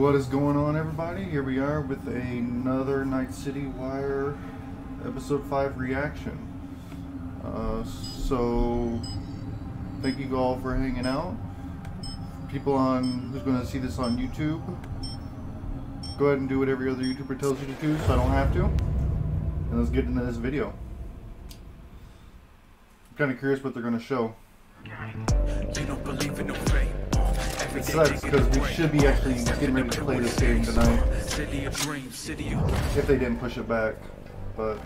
What is going on, everybody? Here we are with another Night City Wire episode 5 reaction. So thank you all for hanging out. People who's going to see this on YouTube, go ahead and do what every other YouTuber tells you to do, so I don't have to. And let's get into this video. I'm kind of curious what they're going to show. You don't believe in no fate. It sucks because we should be actually getting ready to play this game tonight if they didn't push it back, but...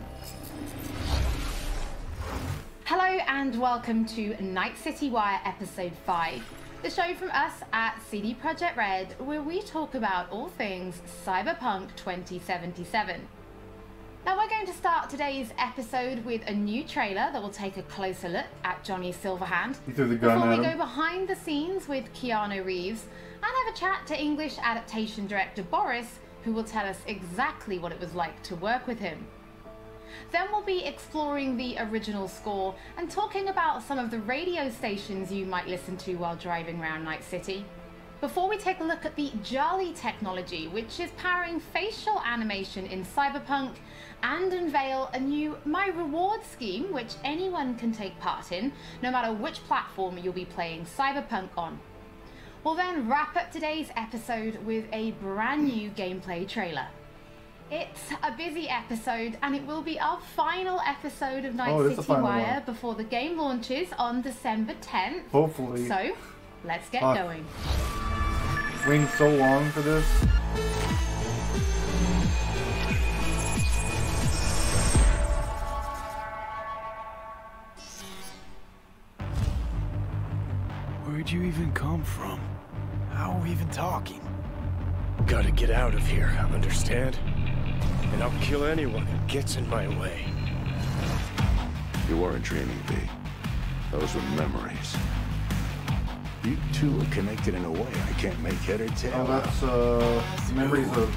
Hello and welcome to Night City Wire episode 5, the show from us at CD Projekt Red, where we talk about all things Cyberpunk 2077. Now we're going to start today's episode with a new trailer that will take a closer look at Johnny Silverhand. He threw the gun before at we him. go behind the scenes with Keanu Reeves and have a chat to English adaptation director Boris, who will tell us exactly what it was like to work with him. Then we'll be exploring the original score and talking about some of the radio stations you might listen to while driving around Night City. Before we take a look at the Jolly technology, which is powering facial animation in Cyberpunk, and unveil a new My Reward scheme which anyone can take part in, no matter which platform you'll be playing Cyberpunk on. We'll then wrap up today's episode with a brand new gameplay trailer. It's a busy episode, and it will be our final episode of Night City Wire before the game launches on December 10th. Hopefully. So, let's get going. Waiting so long for this. Where'd you even come from? How are we even talking? Gotta get out of here, understand? And I'll kill anyone who gets in my way. You weren't dreaming, V. Those were memories. You two are connected in a way I can't make head or tail. Oh, that's memories of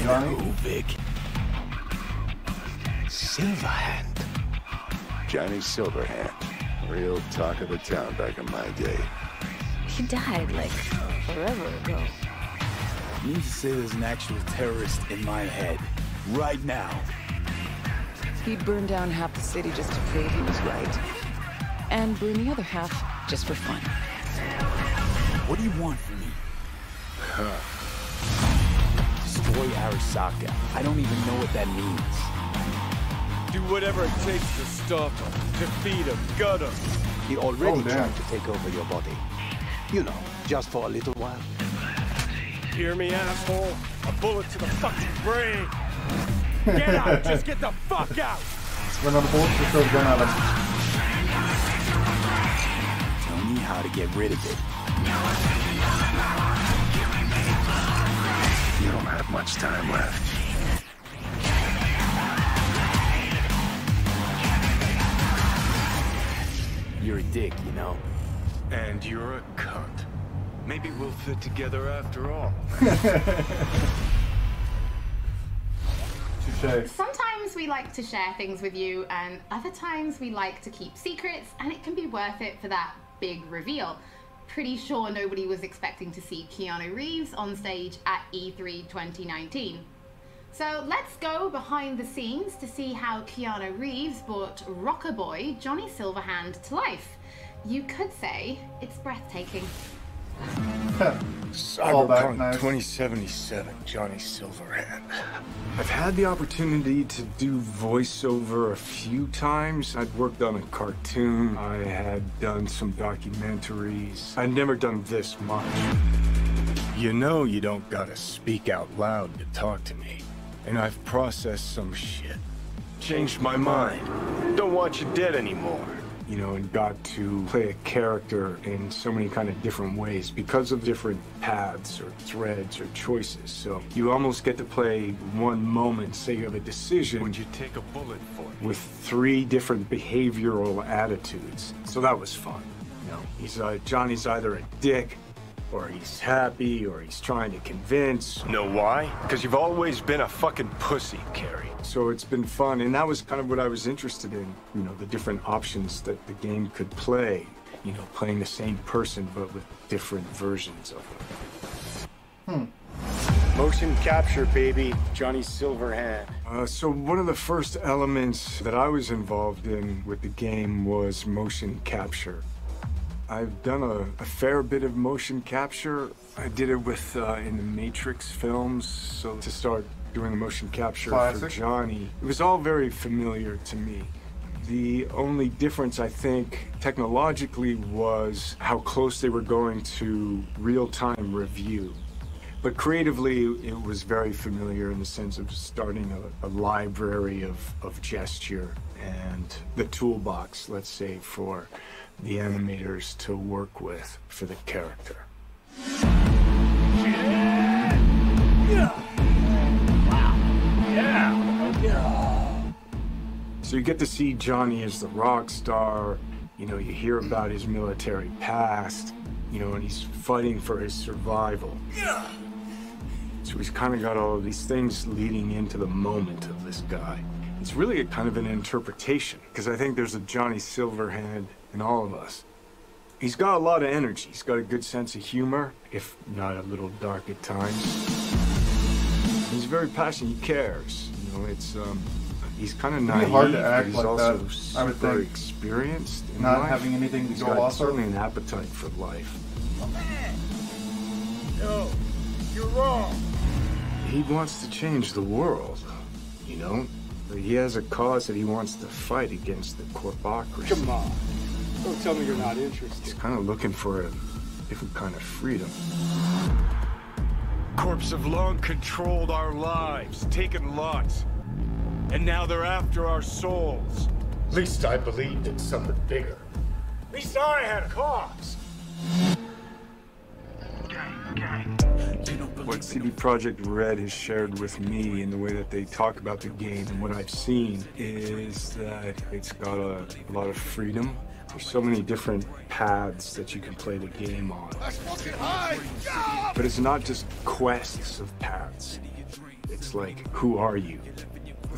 Johnny. Vic. Silverhand. Johnny Silverhand. Real talk of the town back in my day. He died, like, forever ago. You need to say there's an actual terrorist in my head. Right now. He'd burn down half the city just to prove he was right. And burn the other half just for fun. What do you want from me? Destroy Arasaka. I don't even know what that means. Do whatever it takes to stop him, defeat him, gut him. He already tried to take over your body. You know, just for a little while. Hear me, asshole? A bullet to the fucking brain. Get out! Just get the fuck out! Run on the bullets, just throw the gun at him. Tell me how to get rid of it. You don't have much time left. You're a dick, you know? And you're a cunt. Maybe we'll fit together after all. Touché. Sometimes we like to share things with you, and other times we like to keep secrets, and it can be worth it for that big reveal. Pretty sure nobody was expecting to see Keanu Reeves on stage at E3 2019. So let's go behind the scenes to see how Keanu Reeves brought rocker boy Johnny Silverhand to life. You could say it's breathtaking. Cyberpunk 2077, Johnny Silverhand. I've had the opportunity to do voiceover a few times. I'd worked on a cartoon. I had done some documentaries. I'd never done this much. You know you don't gotta speak out loud to talk to me. And I've processed some shit. Changed my mind. Don't want you dead anymore. You know, and got to play a character in so many kind of different ways because of different paths or threads or choices. So you almost get to play one moment, say you have a decision. Would you take a bullet for it? With 3 different behavioral attitudes. So that was fun. You know, Johnny's either a dick, or he's happy, or he's trying to convince. Know why? Because you've always been a fucking pussy, Carrie. So it's been fun, and that was kind of what I was interested in. You know, the different options that the game could play. You know, playing the same person, but with different versions of them. Motion capture, baby. Johnny Silverhand. So one of the first elements that I was involved in with the game was motion capture. I've done a fair bit of motion capture. I did it with in the Matrix films, so to start doing the motion capture for Johnny, it was all very familiar to me. The only difference, I think, technologically was how close they were going to real-time review. But creatively, it was very familiar in the sense of starting a library of gesture and the toolbox, let's say, for the animators to work with for the character. So you get to see Johnny as the rock star, you know, you hear about his military past, you know, and he's fighting for his survival. So he's kind of got all of these things leading into the moment of this guy. It's really a kind of an interpretation, because I think there's a Johnny Silverhand in all of us. He's got a lot of energy. He's got a good sense of humor, if not a little dark at times. He's very passionate. He cares. You know, it's he's kind of naive. It's hard to act he's like also that. super I would think. experienced in Not life. having anything to He's go got off certainly of. an appetite for life. No, you're wrong. He wants to change the world. You know, he has a cause that he wants to fight against the corpocracy. Come on. Don't tell me you're not He's interested. kind of looking for a different kind of freedom. Corps have long controlled our lives, taken lots. And now they're after our souls. At least I believed in something bigger. At least I had a cause. What CD Projekt Red has shared with me in the way that they talk about the game and what I've seen is that it's got a lot of freedom. There's so many different paths that you can play the game on. But it's not just quests of paths. It's like, who are you?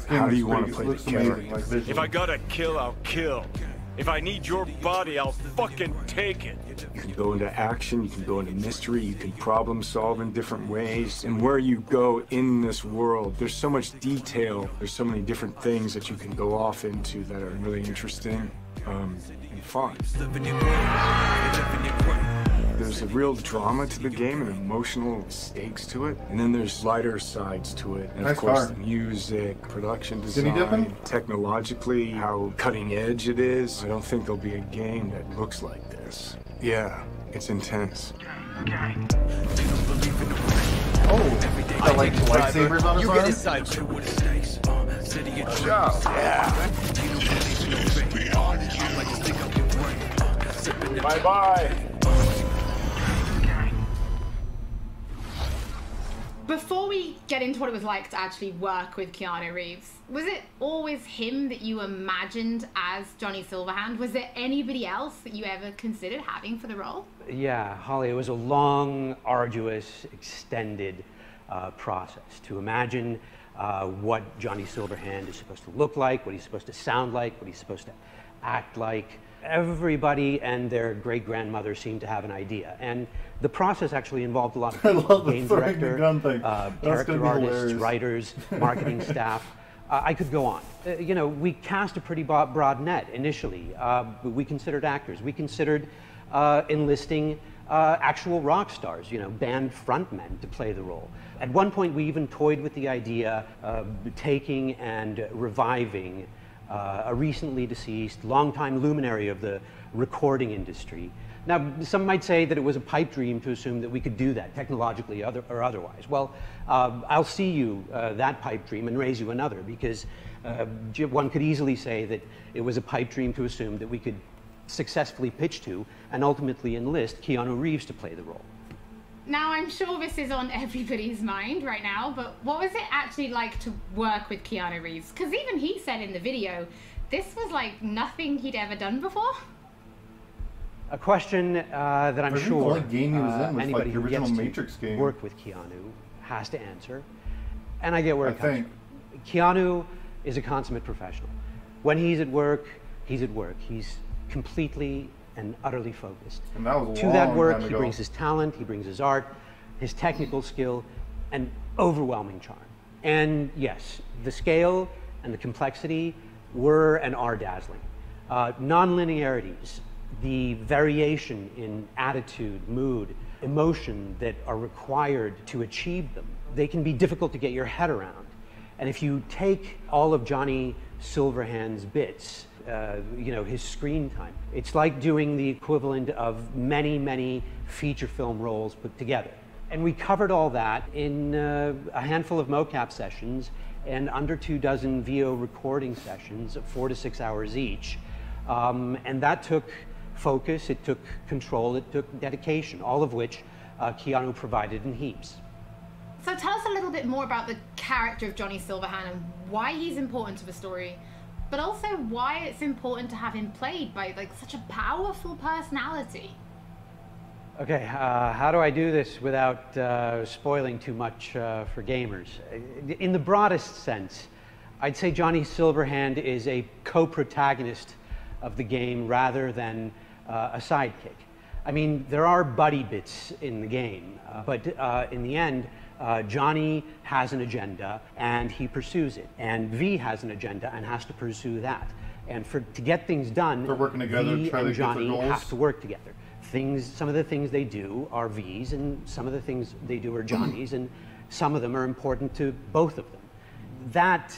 How do you want to play the character? If I gotta kill, I'll kill. If I need your body, I'll fucking take it. You can go into action, you can go into mystery, you can problem solve in different ways. And where you go in this world, there's so much detail. There's so many different things that you can go off into that are really interesting and fun. There's a real drama to the game and emotional stakes to it. And then there's lighter sides to it. And of course, the music, production design, technologically, how cutting edge it is. I don't think there'll be a game that looks like this. Yeah, it's intense. Oh, got like lightsabers on his arm? Bye-bye. Before we get into what it was like to actually work with Keanu Reeves, was it always him that you imagined as Johnny Silverhand? Was there anybody else that you ever considered having for the role? Yeah, Holly, it was a long, arduous, extended process to imagine what Johnny Silverhand is supposed to look like, what he's supposed to sound like, what he's supposed to act like. Everybody and their great-grandmother seemed to have an idea. And the process actually involved a lot of people. Game director, character artists, writers, marketing staff. I could go on. You know, we cast a pretty broad net initially. We considered actors. We considered enlisting actual rock stars, you know, band frontmen to play the role. At one point, we even toyed with the idea of taking and reviving a recently deceased, longtime luminary of the recording industry. Now, some might say that it was a pipe dream to assume that we could do that technologically or otherwise. Well, I'll see you that pipe dream and raise you another, because one could easily say that it was a pipe dream to assume that we could successfully pitch to and ultimately enlist Keanu Reeves to play the role. Now, I'm sure this is on everybody's mind right now, but what was it actually like to work with Keanu Reeves? Because even he said in the video, this was like nothing he'd ever done before. A question that I'm sure anybody who gets Matrix to work with Keanu has to answer, and I get where it comes from. Keanu is a consummate professional. When he's at work, he's at work. He's completely and utterly focused. And that was a to that work, he brings his talent, he brings his art, his technical skill, and overwhelming charm. And yes, the scale and the complexity were and are dazzling. Non-linearities, the variation in attitude, mood, emotion that are required to achieve them, they can be difficult to get your head around. And if you take all of Johnny Silverhand's bits, you know, his screen time, it's like doing the equivalent of many, many feature film roles put together. And we covered all that in a handful of mocap sessions and under 24 VO recording sessions of 4 to 6 hours each. And that took focus, it took control, it took dedication, all of which Keanu provided in heaps. So tell us a little bit more about the character of Johnny Silverhand and why he's important to the story, but also why it's important to have him played by like such a powerful personality. Okay, how do I do this without spoiling too much for gamers? In the broadest sense, I'd say Johnny Silverhand is a co-protagonist of the game rather than a sidekick. I mean, there are buddy bits in the game, but in the end, Johnny has an agenda and he pursues it, and V has an agenda and has to pursue that. And to get things done, they're working together, V and Johnny goals. have to work together. Some of the things they do are V's, and some of the things they do are Johnny's, and some of them are important to both of them. That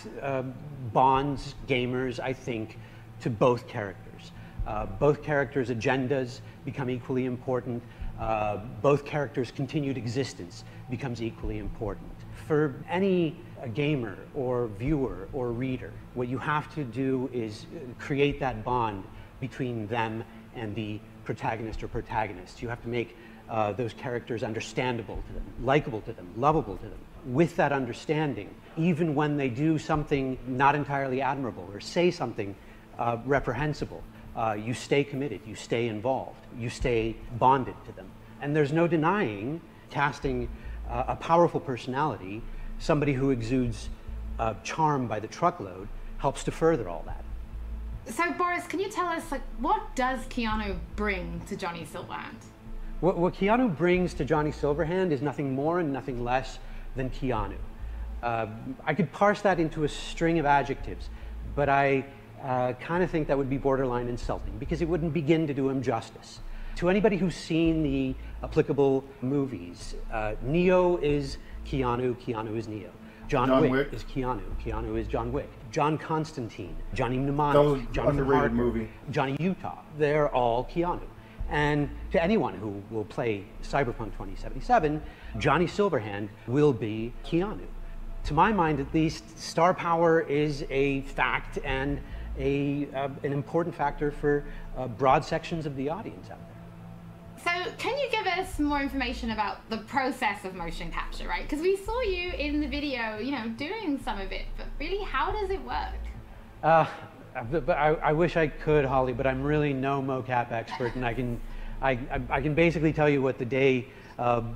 bonds gamers, I think, to both characters. Both characters' agendas become equally important. Both characters' continued existence becomes equally important. For any gamer or viewer or reader, what you have to do is create that bond between them and the protagonist or protagonists. You have to make those characters understandable to them, likable to them, lovable to them. With that understanding, even when they do something not entirely admirable or say something reprehensible, you stay committed, you stay involved, you stay bonded to them. And there's no denying casting a powerful personality, somebody who exudes charm by the truckload, helps to further all that. So Boris, can you tell us, like, what does Keanu bring to Johnny Silverhand? What Keanu brings to Johnny Silverhand is nothing more and nothing less than Keanu. I could parse that into a string of adjectives, but I kind of think that would be borderline insulting because it wouldn't begin to do him justice. To anybody who's seen the applicable movies, Neo is Keanu, Keanu is Neo. John Wick is Keanu, Keanu is John Wick. John Constantine, Johnny Mnemonic, Johnny underrated movie. Johnny Utah, they're all Keanu. And to anyone who will play CyberPunk 2077, Johnny Silverhand will be Keanu. To my mind, at least, star power is a fact and an important factor for broad sections of the audience out there. So can you give us more information about the process of motion capture, right? Because we saw you in the video, you know, doing some of it, but really, how does it work? I wish I could, Holly, but I'm really no mocap expert, and I can basically tell you what the day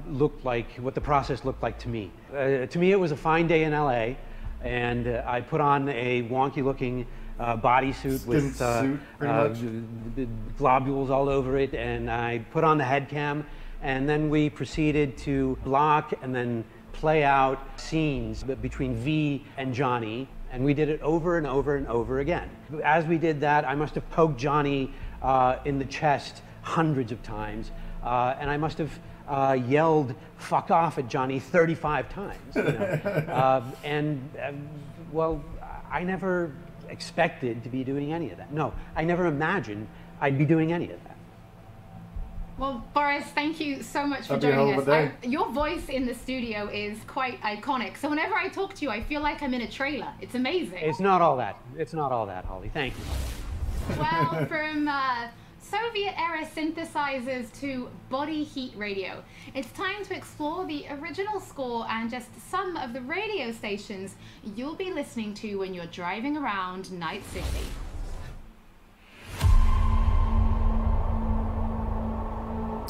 looked like, what the process looked like to me. To me, it was a fine day in LA, and I put on a wonky-looking bodysuit with globules all over it, and I put on the head cam, and then we proceeded to block and then play out scenes between V and Johnny, and we did it over and over and over again. As we did that, I must have poked Johnny in the chest hundreds of times, and I must have yelled "fuck off" at Johnny 35 times. You know? Well, I never expected to be doing any of that. No, I never imagined I'd be doing any of that. Well, Boris, thank you so much for joining us. Your voice in the studio is quite iconic. So whenever I talk to you, I feel like I'm in a trailer. It's amazing. It's not all that. It's not all that, Holly. Thank you. Well, from Soviet-era synthesizers to body heat radio, it's time to explore the original score and just some of the radio stations you'll be listening to when you're driving around Night City.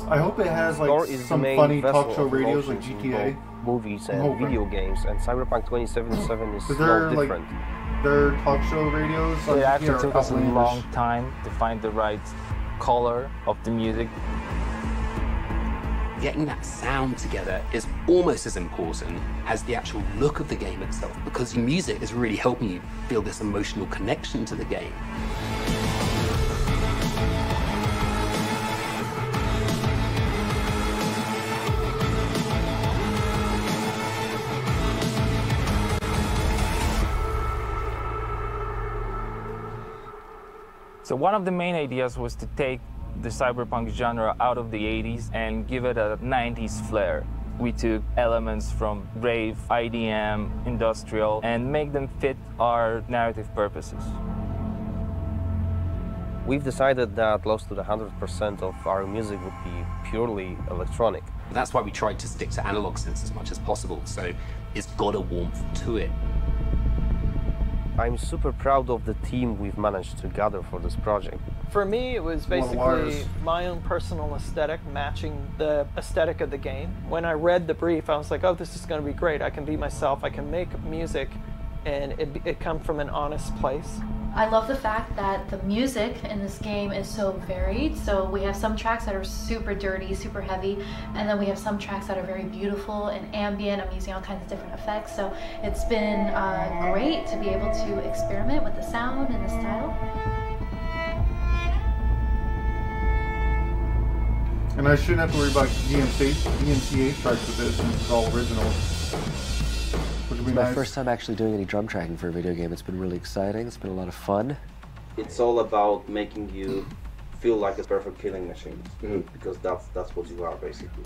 I hope it has like some funny talk show radios like GTA. Movies and video games, and CyberPunk 2077 is no different. Their talk show radios. It actually took us a long time to find the right color of the music. Getting that sound together is almost as important as the actual look of the game itself, because music is really helping you feel this emotional connection to the game. So one of the main ideas was to take the cyberpunk genre out of the 80s and give it a 90s flair. We took elements from rave, IDM, industrial, and make them fit our narrative purposes. We've decided that close to 100% of our music would be purely electronic. That's why we tried to stick to analog synths as much as possible, so it's got a warmth to it. I'm super proud of the team we've managed to gather for this project. For me, it was basically my own personal aesthetic matching the aesthetic of the game. When I read the brief, I was like, oh, this is going to be great. I can be myself. I can make music, and it comes from an honest place. I love the fact that the music in this game is so varied. So we have some tracks that are super dirty, super heavy, and then we have some tracks that are very beautiful and ambient. I'm using all kinds of different effects. So it's been great to be able to experiment with the sound and the style. And I shouldn't have to worry about DMCA strikes with this since it's all original. It's my first time actually doing any drum tracking for a video game. It's been really exciting. It's been a lot of fun. It's all about making you feel like a perfect killing machine, because that's what you are basically.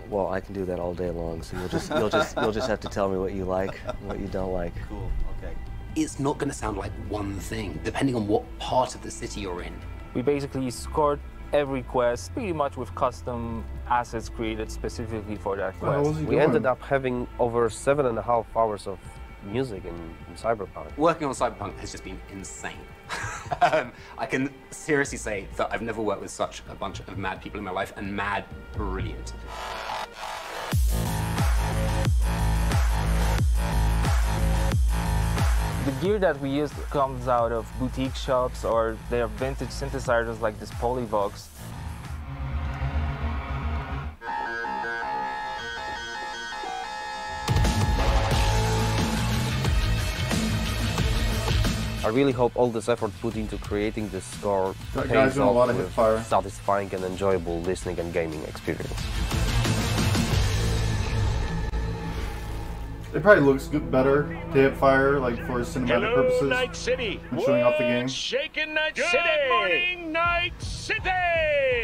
Well, I can do that all day long. So you'll just have to tell me what you like, and what you don't like. Cool. Okay. It's not going to sound like one thing, depending on what part of the city you're in. We basically scored every quest pretty much with custom assets created specifically for that quest. We ended up having over 7.5 hours of music in CyberPunk. Working on CyberPunk has just been insane. I can seriously say that I've never worked with such a bunch of mad people in my life, and mad brilliant. The gear that we use comes out of boutique shops, or they are vintage synthesizers like this Polyvox. I really hope all this effort put into creating this score pays off with satisfying and enjoyable listening and gaming experience. It probably looks better to hit fire, like for cinematic purposes. Night City. And showing off the game. Shaking Night City. Good morning, Night City.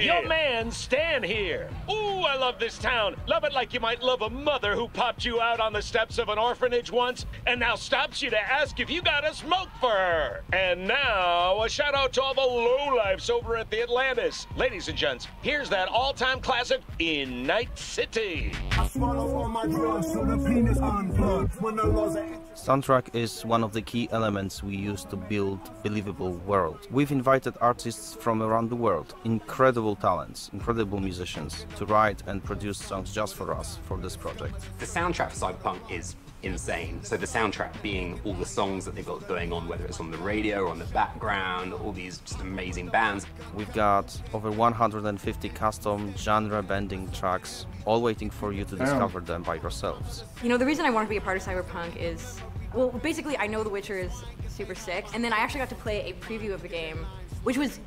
Your man, Stan here. Ooh, I love this town. Love it like you might love a mother who popped you out on the steps of an orphanage once and now stops you to ask if you got a smoke for her. And now, a shout out to all the lowlifes over at the Atlantis. Ladies and gents, here's that all-time classic in Night City. I swallow all my drugs so the penis unplugged. When the laws are... Soundtrack is one of the key elements we use to build believable worlds. We've invited artists from around the world, incredible talents, incredible musicians, to write and produce songs just for us for this project. The soundtrack for CyberPunk is insane. So the soundtrack being all the songs that they've got going on, whether it's on the radio or on the background, all these just amazing bands. We've got over 150 custom genre-bending tracks, all waiting for you to discover them by yourselves. You know, the reason I wanted to be a part of CyberPunk is, well, basically I know The Witcher is super sick, and then I actually got to play a preview of the game, which was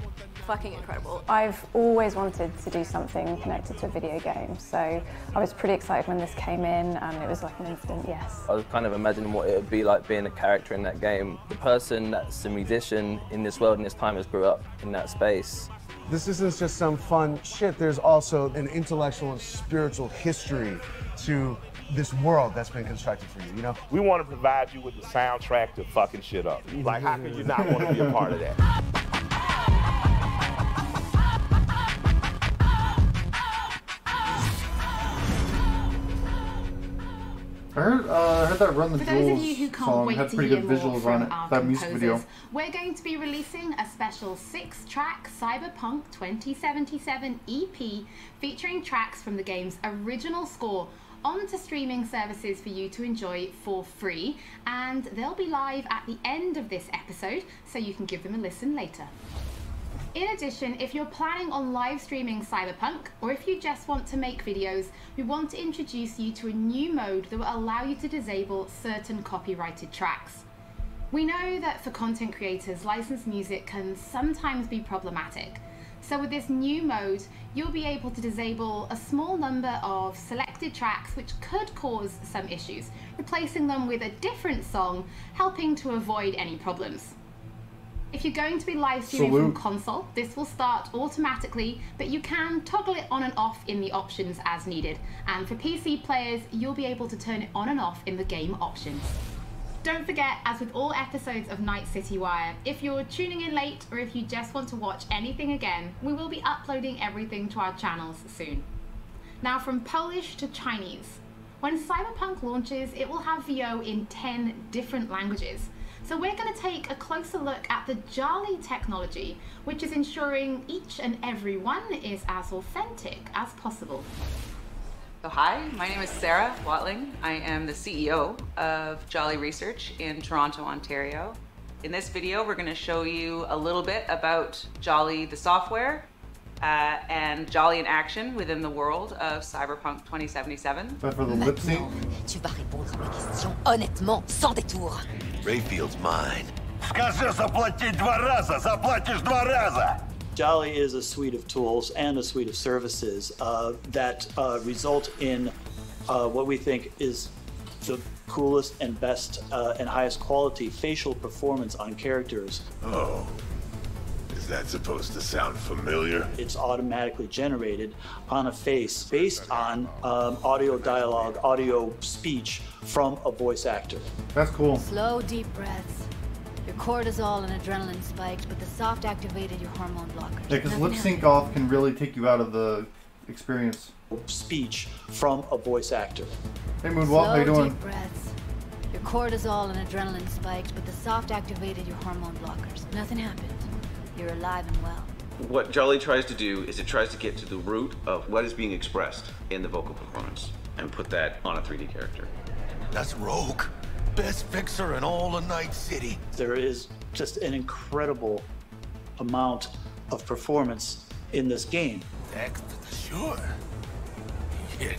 fucking incredible. I've always wanted to do something connected to a video game, so I was pretty excited when this came in, and it was like an instant yes. I was kind of imagining what it would be like being a character in that game. The person that's a musician in this world, in this time, has grew up in that space. This isn't just some fun shit, there's also an intellectual and spiritual history to this world that's been constructed for you, you know? We want to provide you with the soundtrack to fucking shit up. Like, how can you not want to be a part of that? I heard that Run the For those of you Jewels who can't song wait had to pretty hear good more visuals from on it, our that music video. composers, we're going to be releasing a special 6-track CyberPunk 2077 EP featuring tracks from the game's original score onto streaming services for you to enjoy for free, and they'll be live at the end of this episode, so you can give them a listen later. In addition, if you're planning on live streaming Cyberpunk, or if you just want to make videos, we want to introduce you to a new mode that will allow you to disable certain copyrighted tracks. We know that for content creators, licensed music can sometimes be problematic. So with this new mode, you'll be able to disable a small number of selected tracks which could cause some issues, replacing them with a different song, helping to avoid any problems. If you're going to be live streaming from console, this will start automatically, but you can toggle it on and off in the options as needed. And for PC players, you'll be able to turn it on and off in the game options. Don't forget, as with all episodes of Night City Wire, if you're tuning in late or if you just want to watch anything again, we will be uploading everything to our channels soon. Now from Polish to Chinese. When Cyberpunk launches, it will have VO in 10 different languages. So we're going to take a closer look at the Jolly technology, which is ensuring each and every one is as authentic as possible. So hi, my name is Sarah Watling. I am the CEO of Jolly Research in Toronto, Ontario. In this video, we're going to show you a little bit about Jolly the software and Jolly in action within the world of Cyberpunk 2077. But for the lip sync, tu vas répondre à mes questions honnêtement, sans détour. Rayfield's mine. Скажи заплатить 2 раза, заплатишь 2 раза. Jolly is a suite of tools and a suite of services that result in what we think is the coolest and best and highest quality facial performance on characters. Oh. Is that supposed to sound familiar? It's automatically generated on a face based on audio dialogue, audio speech from a voice actor. That's cool. Slow, deep breaths. Your cortisol and adrenaline spiked, but the soft activated your hormone blockers. Yeah, because lip sync off can really take you out of the experience. Speech from a voice actor. Hey Moonwalk, how you doing? Deep breaths. Your cortisol and adrenaline spiked, but the soft activated your hormone blockers. Nothing happened. You're alive and well. What Jolly tries to do is it tries to get to the root of what is being expressed in the vocal performance and put that on a 3D character. That's Rogue. Best fixer in all of Night City. There is just an incredible amount of performance in this game. Sure. A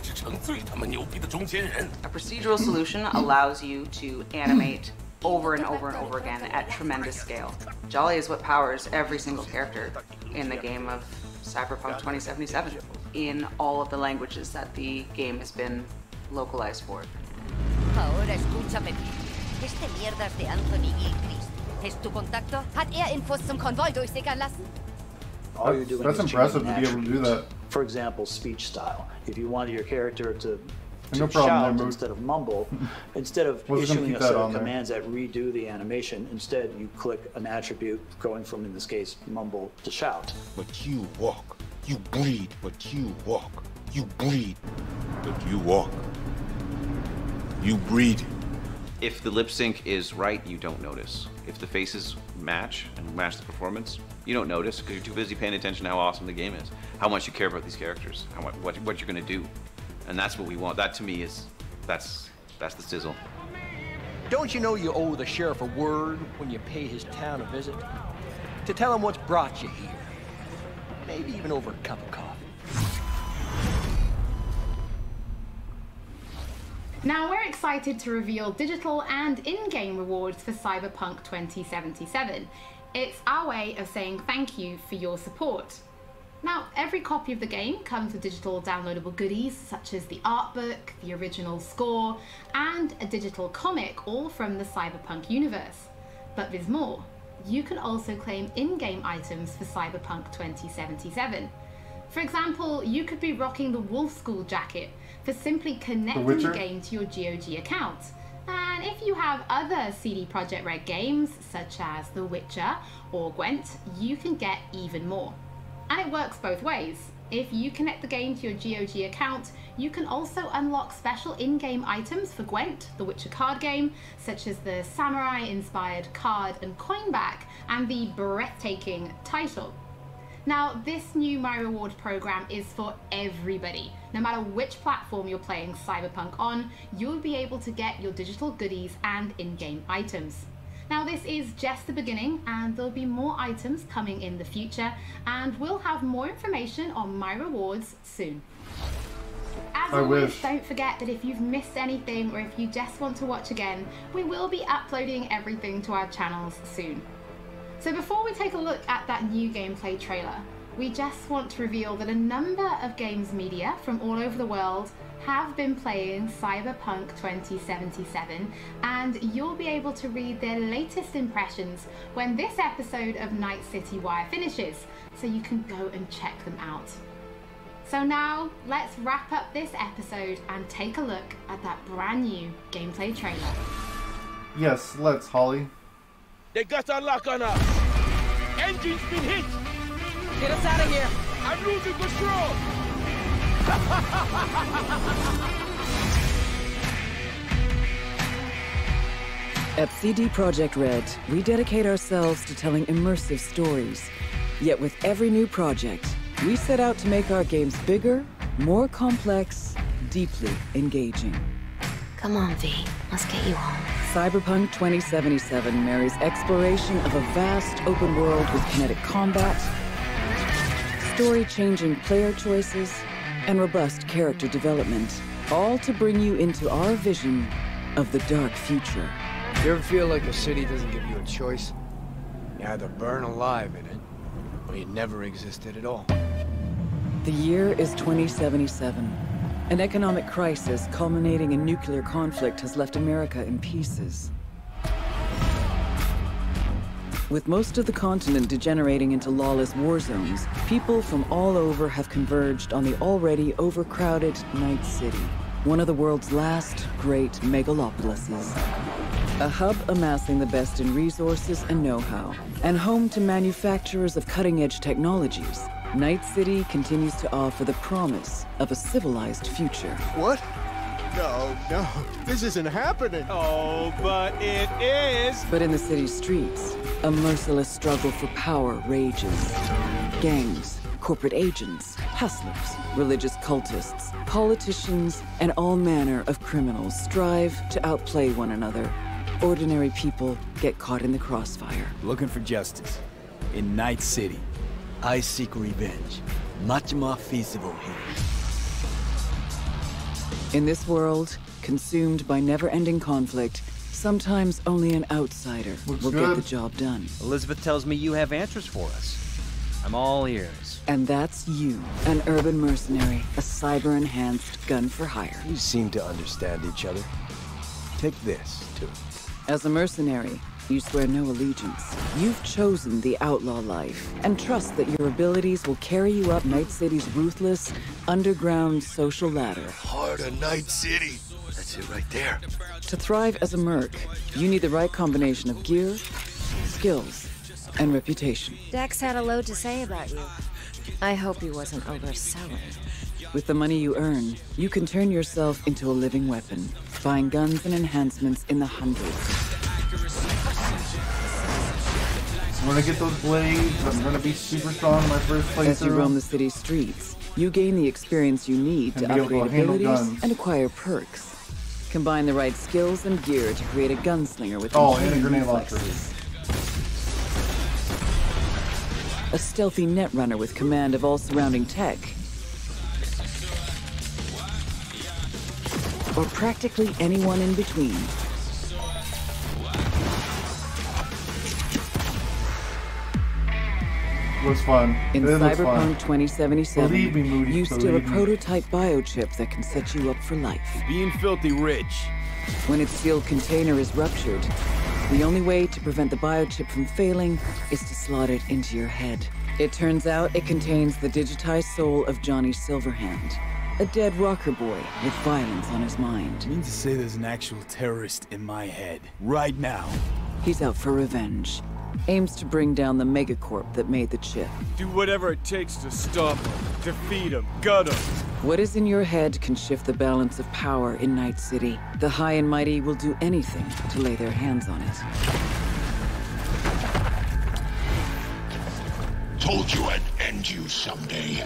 procedural solution allows you to animate over and over and over again at tremendous scale. Jolly is what powers every single character in the game of Cyberpunk 2077 in all of the languages that the game has been localized for. Ahora escúchame. Este mierdas de Anthony Gilchrist. ¿Es tu contacto? Hat Infos zum Konvoi durchsickern lassen? All you're doing That's is impressive to be changing able to do that. For example, speech style. If you wanted your character to No problem shout there, instead of mumble, instead of issuing a set of commands that redo the animation, instead you click an attribute going from, in this case, mumble to shout. But you walk. You bleed, but you walk. You bleed, but you walk. You breathe. If the lip sync is right, you don't notice. If the faces match and match the performance, you don't notice because you're too busy paying attention to how awesome the game is, how much you care about these characters, what you're going to do. And that's what we want. That to me is, that's the sizzle. Don't you know you owe the sheriff a word when you pay his town a visit? To tell him what's brought you here. Maybe even over a cup of coffee. Now we're excited to reveal digital and in-game rewards for Cyberpunk 2077. It's our way of saying thank you for your support. Now, every copy of the game comes with digital downloadable goodies such as the art book, the original score, and a digital comic, all from the Cyberpunk universe. But there's more. You can also claim in-game items for Cyberpunk 2077. For example, you could be rocking the Wolf School jacket for simply connecting the game to your GOG account. And if you have other CD Projekt Red games, such as The Witcher or Gwent, you can get even more. And it works both ways. If you connect the game to your GOG account, you can also unlock special in-game items for Gwent, the Witcher card game, such as the samurai-inspired card and coin back, and the breathtaking title. Now, this new My Reward program is for everybody. No matter which platform you're playing Cyberpunk on, you'll be able to get your digital goodies and in-game items. Now this is just the beginning, and there'll be more items coming in the future, and we'll have more information on my rewards soon. As always, don't forget that if you've missed anything or if you just want to watch again, we will be uploading everything to our channels soon. So before we take a look at that new gameplay trailer, we just want to reveal that a number of games media from all over the world have been playing CyberPunk 2077, and you'll be able to read their latest impressions when this episode of Night City Wire finishes, so you can go and check them out. So now, let's wrap up this episode and take a look at that brand new gameplay trailer. Yes, let's, Holly. They got a lock on us. Engine's been hit. Get us out of here. I'm losing control. At CD Projekt Red, we dedicate ourselves to telling immersive stories. Yet with every new project, we set out to make our games bigger, more complex, deeply engaging. Come on, V. Let's get you home. CyberPunk 2077 marries exploration of a vast open world with kinetic combat, story-changing player choices, and robust character development, all to bring you into our vision of the dark future. You ever feel like the city doesn't give you a choice? You either burn alive in it, or you never existed at all. The year is 2077. An economic crisis culminating in nuclear conflict has left America in pieces. With most of the continent degenerating into lawless war zones, people from all over have converged on the already overcrowded Night City, one of the world's last great megalopolises. A hub amassing the best in resources and know-how, and home to manufacturers of cutting-edge technologies, Night City continues to offer the promise of a civilized future. What? No, this isn't happening. Oh, but it is. But in the city's streets, a merciless struggle for power rages. Gangs, corporate agents, hustlers, religious cultists, politicians, and all manner of criminals strive to outplay one another. Ordinary people get caught in the crossfire. Looking for justice in Night City. I seek revenge. Much more feasible here. In this world, consumed by never-ending conflict, sometimes only an outsider will get the job done. Elizabeth tells me you have answers for us. I'm all ears. And that's you, an urban mercenary, a cyber-enhanced gun for hire. We seem to understand each other. Take this, too. As a mercenary, you swear no allegiance. You've chosen the outlaw life, and trust that your abilities will carry you up Night City's ruthless, underground social ladder. Heart of Night City. That's it right there. To thrive as a merc, you need the right combination of gear, skills, and reputation. Dex had a load to say about you. I hope he wasn't overselling. With the money you earn, you can turn yourself into a living weapon, buying guns and enhancements in the hundreds. I'm gonna get those blades, I'm gonna be super strong in my first playthrough. As you roam the city's streets, you gain the experience you need to upgrade abilities and acquire perks. Combine the right skills and gear to create a gunslinger with and a grenade launcher. A stealthy netrunner with command of all surrounding tech. Or practically anyone in between. Looks fun. In CyberPunk 2077, believe me, Moody, you steal a prototype biochip that can set you up for life. Being filthy rich. When its sealed container is ruptured, the only way to prevent the biochip from failing is to slot it into your head. It turns out it contains the digitized soul of Johnny Silverhand, a dead rocker boy with violence on his mind. You mean to say there's an actual terrorist in my head, right now? He's out for revenge. Aims to bring down the megacorp that made the chip. Do whatever it takes to stop him, defeat him, gut him. What is in your head can shift the balance of power in Night City. The high and mighty will do anything to lay their hands on it. Told you I'd end you someday.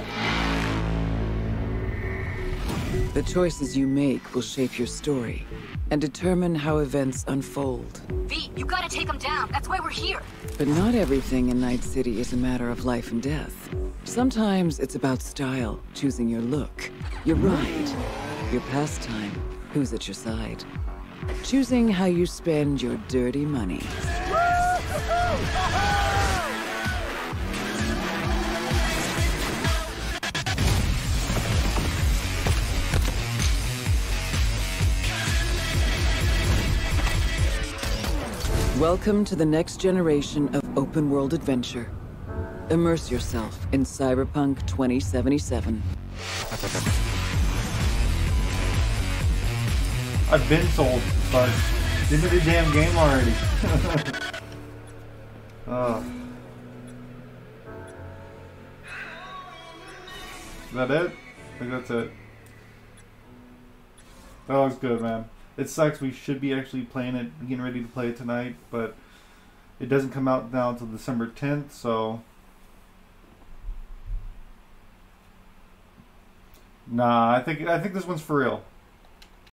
The choices you make will shape your story and determine how events unfold. V, you gotta take him down. That's why we're here. But not everything in Night City is a matter of life and death. Sometimes it's about style, choosing your look, your ride, your pastime, who's at your side. Choosing how you spend your dirty money. Welcome to the next generation of open-world adventure. Immerse yourself in CyberPunk 2077. I've been sold, but give me the damn game already. Is that it? I think that's it. That was good, man. It sucks. We should be actually playing it, getting ready to play it tonight, but it doesn't come out now until December 10th, so... Nah, I think this one's for real.